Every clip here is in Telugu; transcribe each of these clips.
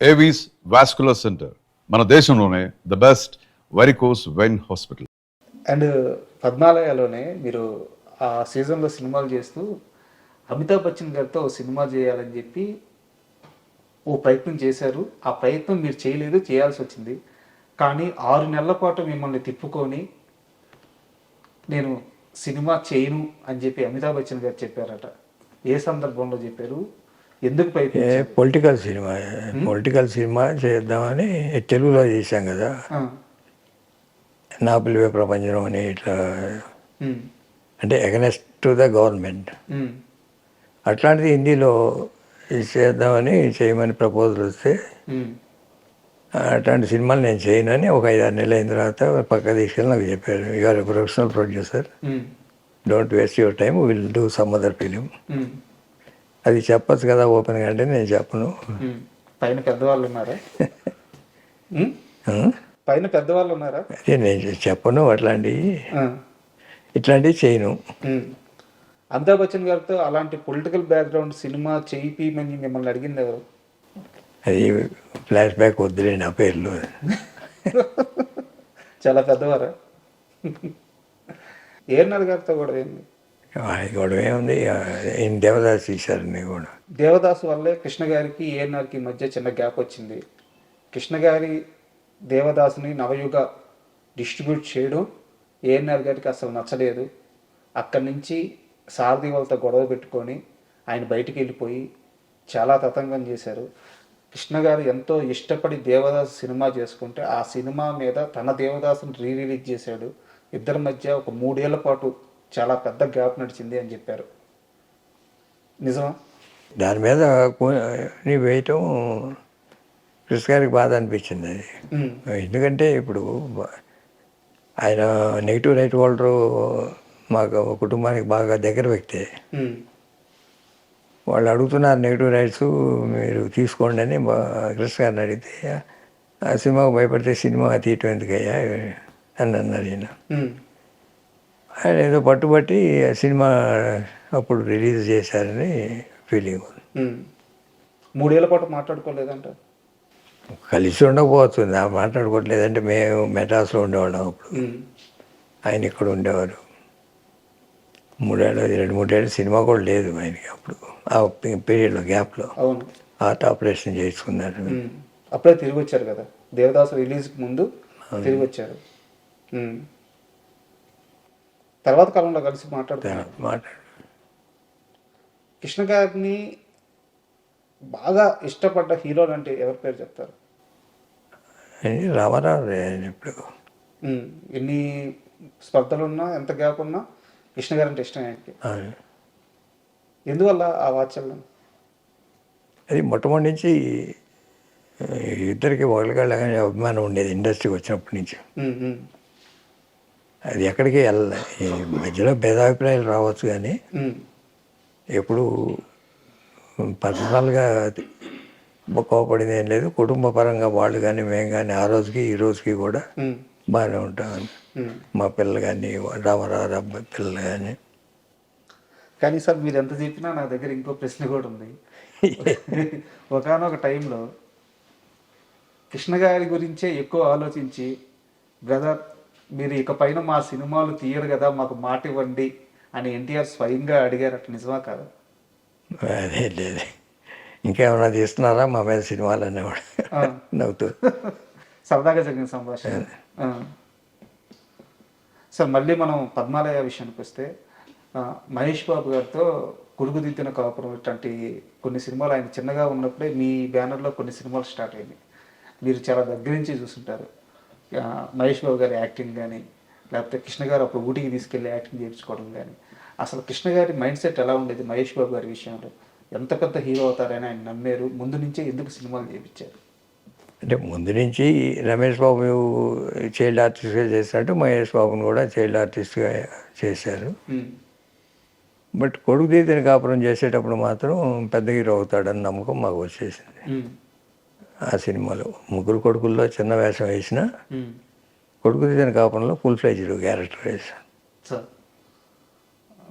ఏవీస్ వాస్కులర్ సెంటర్ మన దేశంలోనే the best varicose vein hospital. And పద్మాలయలోనే మీరు ఆ సీజన్లో సినిమాలు చేస్తూ అమితాబ్ బచ్చన్ గారితో ఓ సినిమా చేయాలని చెప్పి ఓ ప్రయత్నం చేశారు. ఆ ప్రయత్నం మీరు చేయలేదు, చేయాల్సి వచ్చింది. కానీ 6 నెలల పాటు మిమ్మల్ని తిప్పుకొని నేను సినిమా చేయను అని చెప్పి అమితాబ్ బచ్చన్ గారు చెప్పారట. ఏ సందర్భంలో చెప్పారు, ఎందుకు ప్రయత్నించారు? పొలిటికల్ సినిమా చేద్దామని తెలుగులో చేశాం కదా, నా పిలువే ప్రపంచం అని ఇట్లా, అంటే ఎగనెస్ట్ టు ద గవర్నమెంట్. అట్లాంటిది హిందీలో చేద్దామని చేయమని ప్రపోజల్ వస్తే అట్లాంటి సినిమాలు నేను చేయనని ఒక 5-6 నెలలు అయిన తర్వాత పక్క తీసుకెళ్ళి నాకు చెప్పారు, you're professional producer, don't waste your time, will do some other film. అది చెప్పచ్చు కదా ఓపెన్గా, అంటే నేను చెప్పను. పైన పెద్దవాళ్ళు ఉన్నారా? పైన పెద్దవాళ్ళు ఉన్నారా? అదే నేను చెప్పను, ఇట్లాంటివి చేయను. అమితాబ్ బచ్చన్ గారితో అలాంటి పొలిటికల్ బ్యాక్గ్రౌండ్ సినిమా చేయిమని మిమ్మల్ని అడిగింది ఎవరు? అది ఫ్లాష్ బ్యాక్ వద్దులేండి ఆ పేర్లు. చాలా పెద్దవారా? ఏఎన్ఆర్ గారితో కూడా ఏంది గొడవ ఏముంది, దేవదాస్ తీశారు కూడా. దేవదాసు వల్లే కృష్ణ గారికి ఏఎన్ఆర్కి మధ్య చిన్న గ్యాప్ వచ్చింది. కృష్ణ గారి దేవదాసుని నవయుగ డిస్ట్రిబ్యూట్ చేయడం ఏఎన్ఆర్ గారికి అసలు నచ్చలేదు. అక్కడి నుంచి సారథి వాళ్ళతో గొడవ పెట్టుకొని ఆయన బయటికి వెళ్ళిపోయి చాలా తతంగం చేశారు. కృష్ణ గారు ఎంతో ఇష్టపడి దేవదాసు సినిమా చేసుకుంటే ఆ సినిమా మీద తన దేవదాసుని రిలీజ్ చేశాడు. ఇద్దరి మధ్య ఒక 3 ఏళ్ల పాటు చాలా పెద్ద గ్యాప్ నడిచింది అని చెప్పారు. నిజమా? దాని మీద వేయటం కృష్ణ గారికి బాధ అనిపించింది అది. ఎందుకంటే ఇప్పుడు ఆయన నెగిటివ్ రైట్ హోల్డరు, మాకు కుటుంబానికి బాగా దగ్గర వ్యక్తే. వాళ్ళు అడుగుతున్నారు నెగిటివ్ రైట్స్ మీరు తీసుకోండి అని కృష్ణ గారిని అడిగితే, ఆ సినిమాకు భయపడితే సినిమా తీయటం ఎందుకయ్యా అని అన్నారు ఈయన. ఆయన ఏదో పట్టుబట్టి ఆ సినిమా అప్పుడు రిలీజ్ చేశారని ఫీలింగ్. 3 ఏళ్ల పాటు మాట్లాడుకోలేదంట. కలిసి ఉండకపోవచ్చు, మాట్లాడుకోవట్లేదంటే మేము మెడ్రాస్లో ఉండేవాళ్ళం అప్పుడు, ఆయన ఇక్కడ ఉండేవారు. 2-3 ఏళ్ళు సినిమా కూడా లేదు ఆయనకి అప్పుడు, ఆ పీరియడ్లో గ్యాప్లో హార్ట్ ఆపరేషన్ చేసుకున్నారు. అప్పుడే తిరిగి వచ్చారు కదా, దేవదాసు రిలీజ్కి ముందు తిరిగి వచ్చారు. తర్వాత కాలంలో కలిసి మాట్లాడుతున్నారు. కృష్ణ గారిని బాగా ఇష్టపడ్డ హీరోలు అంటే ఎవరి పేరు చెప్తారు? రామారావు. ఇప్పుడు ఎన్ని స్పర్ధలు ఉన్నా, ఎంత గ్యాప్ ఉన్నా కృష్ణ గారు అంటే ఇష్టం ఆయనకి. ఎందువల్ల ఆ వాత్సల్యం? అది మొట్టమొదటి నుంచి ఇద్దరికి ఒకరికాళ్ళగానే అభిమానం ఉండేది ఇండస్ట్రీకి వచ్చినప్పటి నుంచి. అది ఎక్కడికి వెళ్ళలే. ఈ మధ్యలో భేదాభిప్రాయాలు రావచ్చు కానీ ఎప్పుడు పర్సనల్గా కోపడింది ఏం లేదు. కుటుంబ పరంగా వాళ్ళు కానీ మేము కానీ ఆ రోజుకి ఈ రోజుకి కూడా బాగానే ఉంటామని, మా పిల్లలు కానీ రామారావు అబ్బాయి పిల్లలు కానీ. కానీ సార్ మీరు ఎంత చెప్పినా నా దగ్గర ఇంకో ప్రశ్న కూడా ఉంది. ఒకానొక టైంలో కృష్ణ గారి గురించే ఎక్కువ ఆలోచించి, బ్రదర్ మీరు ఇకపైన మా సినిమాలు తీయరు కదా, మాకు మాట ఇవ్వండి అని ఎన్టీఆర్ స్వయంగా అడిగారట. నిజమా కాదు? అదే లేదు, ఇంకేమన్నా తీస్తున్నారా మా మీద సినిమాలు అనేవాడు నవ్వుతూ. సరదాగా జరిగిన సంభాషణ. సార్ మళ్ళీ మనం పద్మాలయ విషయానికి వస్తే, మహేష్ బాబు గారితో కొడుకుదిద్దిన కాపురం ఇట్లాంటి కొన్ని సినిమాలు ఆయన చిన్నగా ఉన్నప్పుడే మీ బ్యానర్లో కొన్ని సినిమాలు స్టార్ట్ అయ్యాయి. మీరు చాలా దగ్గర నుంచి చూసుంటారు మహేష్ బాబు గారి యాక్టింగ్ కానీ, లేకపోతే కృష్ణ గారు అప్పుడు ఊటీకి తీసుకెళ్ళి యాక్టింగ్ చేయించుకోవడం కానీ. అసలు కృష్ణ గారి మైండ్ సెట్ ఎలా ఉండేది మహేష్ బాబు గారి విషయంలో? ఎంత పెద్ద హీరో అవుతారని ఆయన నమ్మారు? ముందు నుంచే ఎందుకు సినిమాలు చేయించారు? అంటే ముందు నుంచి రమేష్ బాబు చైల్డ్ ఆర్టిస్ట్గా చేసినట్టు మహేష్ బాబుని కూడా చైల్డ్ ఆర్టిస్ట్గా చేశారు. బట్ కొడుకు తీసిన కాపురం చేసేటప్పుడు మాత్రం పెద్ద హీరో అవుతాడని నమ్మకం మాకు వచ్చేసింది. ఆ సినిమాలో 3 కొడుకుల్లో చిన్న వేషం వేసిన కొడుకు తీసిన కాపురంలో ఫుల్ ఫ్లెడ్జ్డ్ క్యారెక్టర్ వేశాను.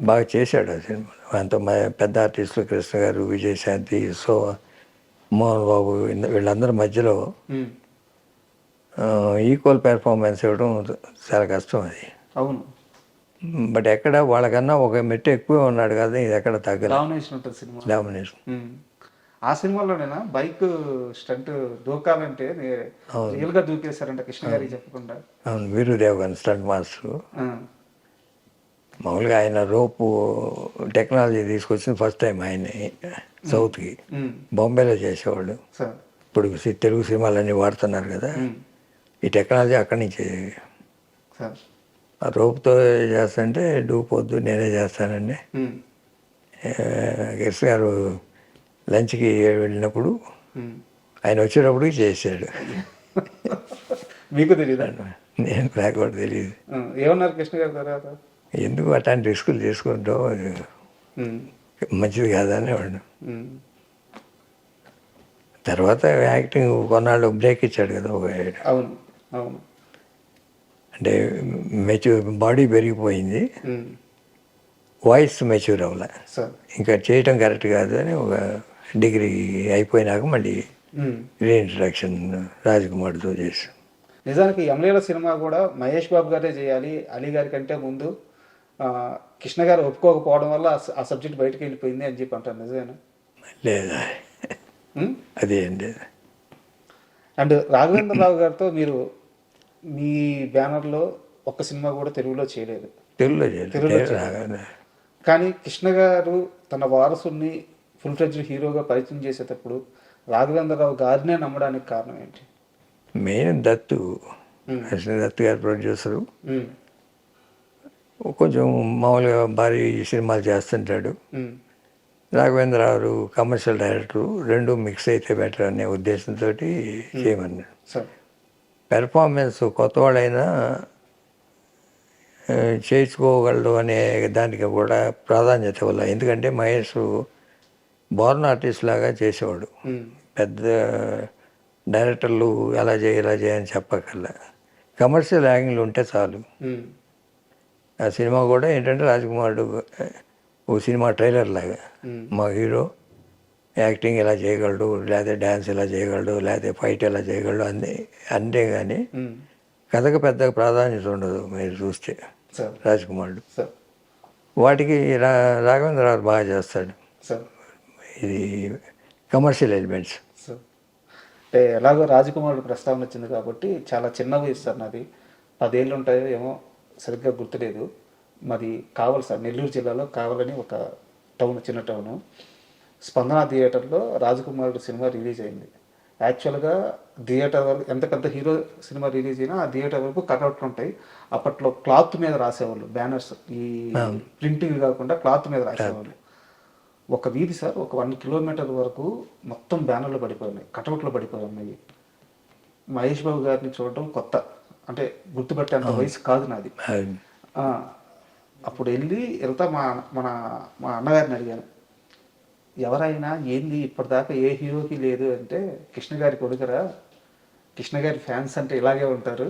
బాగా చేశాడు ఆ సినిమాలో. అంత పెద్ద ఆర్టిస్టులు కృష్ణ గారు, విజయశాంతి, సో మోహన్ బాబు వీళ్ళందరి మధ్యలో ఉమ్, ఈక్వల్ పెర్ఫార్మెన్స్ ఇవ్వడం చాలా కష్టం అది. అవును, బట్ ఎక్కడ వాళ్ళకన్నా ఒక మెట్టు ఎక్కువ ఉన్నాడు కదా, ఇది ఎక్కడ తగ్గలేదు. డామినేషన్ ఉంటుంది సినిమా. డామినేషన్. ఉమ్. ఆ సినిమాలోనేనా బైక్ స్టంట్ దూకాలంటే రియల్ గా దూకేశారంట కృష్ణ గారికి చెప్పకుండా. అవును, వీరుదేవ్ గారు స్టంట్ మాస్టర్. ఆ, మామూలుగా ఆయన రోపు టెక్నాలజీ తీసుకొచ్చింది ఫస్ట్ టైం ఆయన సౌత్కి. ఉమ్, బాంబేలో చేసేవాళ్ళు. సార్. ఇప్పుడు తెలుగు సినిమాలన్నీ వాడుతున్నారు కదా, ఉమ్, ఈ టెక్నాలజీ అక్కడి నుంచి. సార్. ఆ రోపుతో చేస్తుంటే డూపోద్దు నేనే చేస్తానండి. ఉమ్, గెస్ గారు లంచ్కి వెళ్ళినప్పుడు ఉమ్. ఆయన వచ్చేటప్పుడు చేశాడు. మీకు తెలియదా? నేను నాకు కూడా తెలియదు ఏమన్నారు కృష్ణ గారి తర్వాత? ఎందుకు అట్లాంటి రిస్కులు తీసుకుంటాం, అది ఉమ్, మంచిది కాదని వాడు. ఉమ్, తర్వాత యాక్టింగ్ కొన్నాళ్ళు బ్రేక్ ఇచ్చాడు కదా, అవును, అవును. అంటే బాడీ పెరిగిపోయింది, ఉమ్, వాయిస్ మెచ్యూర్ అవ్వలే, సార్. ఇంకా చేయటం కరెక్ట్ కాదు అని ఒక డిగ్రీ అయిపోయినాక మళ్ళీ ఉమ్. రీఇంట్రడక్షన్ రాజకుమార్తో చేశాం. నిజానికి యమలీల సినిమా కూడా మహేష్ బాబు గారే చేయాలి అలీ గారి కంటే ముందు. కృష్ణ గారు ఒప్పుకోకపోవడం వల్ల ఆ సబ్జెక్ట్ బయటకు వెళ్ళిపోయింది అని చెప్పి అంటారు, నిజమేనా? లేదా అదేం లేదు. అండ్ రాఘవేంద్రరావు గారితో మీరు మీ బ్యానర్లో ఒక్క సినిమా కూడా తెలుగులో చేయలేదు. తెలుగులో తెలుగులో చేయలేదు. కానీ కృష్ణ గారు తన వారసుని ఫుల్ ఫ్లెడ్జ్డ్ హీరోగా పరిచయం చేసేటప్పుడు రాఘవేంద్రరావు గారినే నమ్మడానికి కారణం ఏంటి? మెయిన్ దత్తు, దత్తు గారు ప్రొడ్యూసరు. ఉమ్, కొంచెం మామూలుగా భారీ సినిమాలు చేస్తుంటాడు. ఉమ్, రాఘవేంద్రరావు కమర్షియల్ డైరెక్టరు, రెండు మిక్స్ అయితే బెటర్ అనే ఉద్దేశంతో చేయమన్నాడు. సార్. పెర్ఫార్మెన్స్ కొత్తవాడైనా చేయించుకోగలడు అనే దానికి కూడా ప్రాధాన్యత వల్ల. ఎందుకంటే మహేష్ బోర్న్ ఆర్టిస్ట్ లాగా చేసేవాడు, ఉమ్, పెద్ద డైరెక్టర్లు ఎలా చేయాలి అని చెప్పకల్లా కమర్షియల్ యాంగిల్ ఉంటే చాలు. ఉమ్, ఆ సినిమా కూడా ఏంటంటే రాజకుమారుడు ఓ సినిమా ట్రైలర్ లాగా, మా హీరో యాక్టింగ్ ఎలా చేయగలడు, లేకపోతే డ్యాన్స్ ఎలా చేయగలడు, లేకపోతే ఫైట్ ఎలా చేయగలడు అంతే కానీ ఉమ్, కథకు పెద్ద ప్రాధాన్యత ఉండదు. మీరు చూస్తే సార్. రాజకుమారుడు సార్. వాటికి రాఘవేంద్రరావు బాగా చేస్తాడు. సార్. ఇది కమర్షియల్ ఎలిమెంట్స్. సార్. అంటే ఎలాగో రాజకుమారుడు ప్రస్తావన వచ్చింది కాబట్టి చాలా చిన్న వయసు సార్ నాది, 10 ఏళ్ళు ఉంటాయో ఏమో సరిగ్గా గుర్తులేదు. మాది కావల్ సార్, నెల్లూరు జిల్లాలో కావలని ఒక టౌన్, చిన్న టౌను. స్పందన థియేటర్లో రాజకుమారుడు సినిమా రిలీజ్ అయింది. యాక్చువల్గా థియేటర్ వరకు ఎంత పెద్ద హీరో సినిమా రిలీజ్ అయినా ఆ థియేటర్ వరకు కట్అవుట్లు ఉంటాయి. అప్పట్లో క్లాత్ మీద రాసేవాళ్ళు బ్యానర్స్, ఈ ప్రింటింగ్ కాకుండా క్లాత్ మీద రాసేవాళ్ళు. ఒక వీధి సార్, ఒక 1 కిలోమీటర్ వరకు మొత్తం బ్యానర్లు పడిపోయినాయి, కటౌట్లు పడిపోయి ఉన్నాయి. మహేష్ బాబు గారిని చూడడం కొత్త, అంటే గుర్తుపట్టే అంత వయసు కాదు నాది. అప్పుడు వెళ్తా మా అన్నగారిని అడిగాను, ఎవరైనా ఏంది ఇప్పటిదాకా ఏ హీరోకి లేదు అంటే, కృష్ణ గారి కొడుకురా, కృష్ణ గారి ఫ్యాన్స్ అంటే ఇలాగే ఉంటారు,